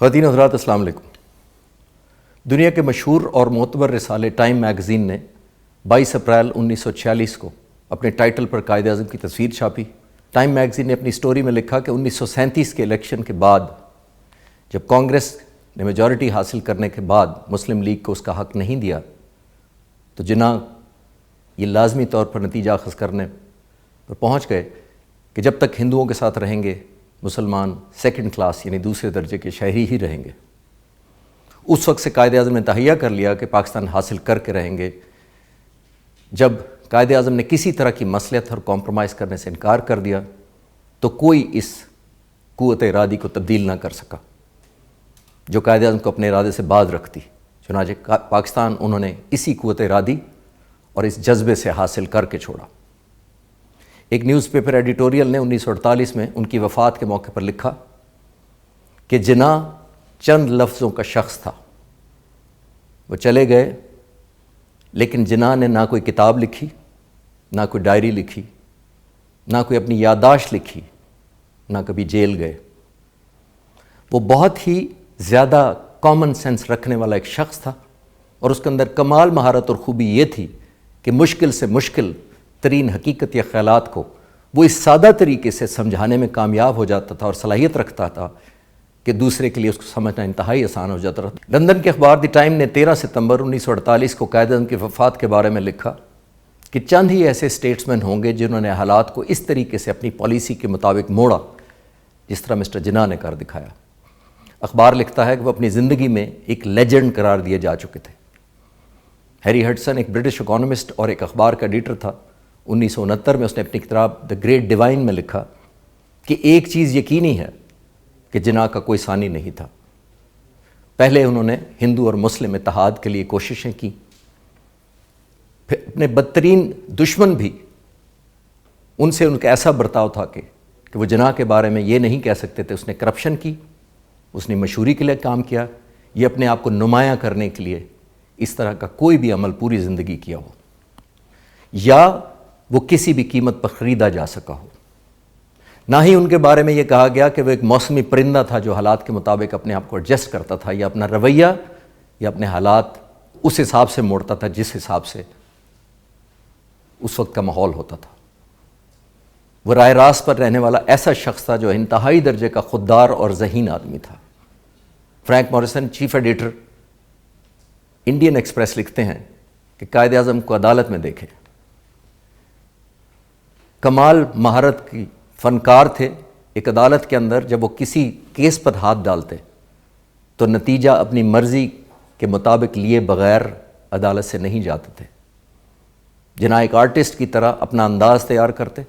خواتین حضرات السلام علیکم۔ دنیا کے مشہور اور معتبر رسالے ٹائم میگزین نے 22 اپریل 1946 کو اپنے ٹائٹل پر قائد اعظم کی تصویر چھاپی۔ ٹائم میگزین نے اپنی سٹوری میں لکھا کہ 1937 کے الیکشن کے بعد جب کانگریس نے میجورٹی حاصل کرنے کے بعد مسلم لیگ کو اس کا حق نہیں دیا تو جناح یہ لازمی طور پر نتیجہ اخذ کرنے پر پہنچ گئے کہ جب تک ہندوؤں کے ساتھ رہیں گے مسلمان سیکنڈ کلاس یعنی دوسرے درجے کے شہری ہی رہیں گے۔ اس وقت سے قائد اعظم نے تہیہ کر لیا کہ پاکستان حاصل کر کے رہیں گے۔ جب قائد اعظم نے کسی طرح کی مصلحت اور کمپرومائز کرنے سے انکار کر دیا تو کوئی اس قوت ارادی کو تبدیل نہ کر سکا جو قائد اعظم کو اپنے ارادے سے باز رکھتی۔ چنانچہ پاکستان انہوں نے اسی قوت ارادی اور اس جذبے سے حاصل کر کے چھوڑا۔ ایک نیوز پیپر ایڈیٹوریل نے 1948 میں ان کی وفات کے موقع پر لکھا کہ جناح چند لفظوں کا شخص تھا، وہ چلے گئے لیکن جناح نے نہ کوئی کتاب لکھی، نہ کوئی ڈائری لکھی، نہ کوئی اپنی یادداشت لکھی، نہ کبھی جیل گئے۔ وہ بہت ہی زیادہ کامن سینس رکھنے والا ایک شخص تھا اور اس کے اندر کمال مہارت اور خوبی یہ تھی کہ مشکل سے مشکل ترین حقیقت یا خیالات کو وہ اس سادہ طریقے سے سمجھانے میں کامیاب ہو جاتا تھا اور صلاحیت رکھتا تھا کہ دوسرے کے لیے اس کو سمجھنا انتہائی آسان ہو جاتا تھا۔ لندن کے اخبار دی ٹائم نے 13 ستمبر 1948 کو قائد اعظم کی وفات کے بارے میں لکھا کہ چند ہی ایسے اسٹیٹسمین ہوں گے جنہوں نے حالات کو اس طریقے سے اپنی پالیسی کے مطابق موڑا جس طرح مسٹر جناح نے کر دکھایا۔ اخبار لکھتا ہے کہ وہ اپنی زندگی میں ایک لیجنڈ قرار دیے جا چکے تھے۔ ہیری ہڈسن ایک برٹش اکانومسٹ اور ایک اخبار کا ایڈیٹر تھا۔ 1969 میں اس نے اپنی کتاب دی گریٹ ڈیوائن میں لکھا کہ ایک چیز یقینی ہے کہ جناح کا کوئی ثانی نہیں تھا۔ پہلے انہوں نے ہندو اور مسلم اتحاد کے لیے کوششیں کی، پھر اپنے بدترین دشمن بھی ان سے ان کا ایسا برتاؤ تھا کہ وہ جناح کے بارے میں یہ نہیں کہہ سکتے تھے اس نے کرپشن کی، اس نے مشہوری کے لیے کام کیا، یہ اپنے آپ کو نمایاں کرنے کے لیے اس طرح کا کوئی بھی عمل پوری زندگی کیا ہو یا وہ کسی بھی قیمت پر خریدا جا سکا ہو۔ نہ ہی ان کے بارے میں یہ کہا گیا کہ وہ ایک موسمی پرندہ تھا جو حالات کے مطابق اپنے آپ کو ایڈجسٹ کرتا تھا یا اپنا رویہ یا اپنے حالات اس حساب سے موڑتا تھا جس حساب سے اس وقت کا ماحول ہوتا تھا۔ وہ رائے راست پر رہنے والا ایسا شخص تھا جو انتہائی درجے کا خوددار اور ذہین آدمی تھا۔ Frank Morrison chief editor Indian express لکھتے ہیں کہ قائد اعظم کو عدالت میں دیکھے، کمال مہارت کی فنکار تھے۔ ایک عدالت کے اندر جب وہ کسی کیس پر ہاتھ ڈالتے تو نتیجہ اپنی مرضی کے مطابق لیے بغیر عدالت سے نہیں جاتے تھے۔ جناح ایک آرٹسٹ کی طرح اپنا انداز تیار کرتے،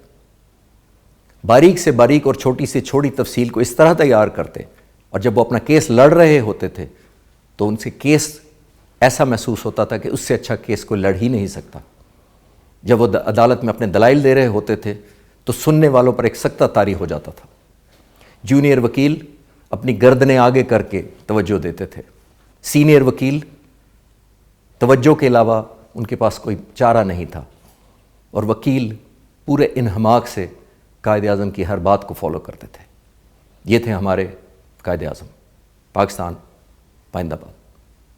باریک سے باریک اور چھوٹی سے چھوٹی تفصیل کو اس طرح تیار کرتے، اور جب وہ اپنا کیس لڑ رہے ہوتے تھے تو ان سے کیس ایسا محسوس ہوتا تھا کہ اس سے اچھا کیس کوئی لڑ ہی نہیں سکتا۔ جب وہ عدالت میں اپنے دلائل دے رہے ہوتے تھے تو سننے والوں پر ایک سکتہ طاری ہو جاتا تھا۔ جونیئر وکیل اپنی گردنیں آگے کر کے توجہ دیتے تھے، سینئر وکیل توجہ کے علاوہ ان کے پاس کوئی چارہ نہیں تھا، اور وکیل پورے انہماک سے قائد اعظم کی ہر بات کو فالو کرتے تھے۔ یہ تھے ہمارے قائد اعظم۔ پاکستان پائندہ باد۔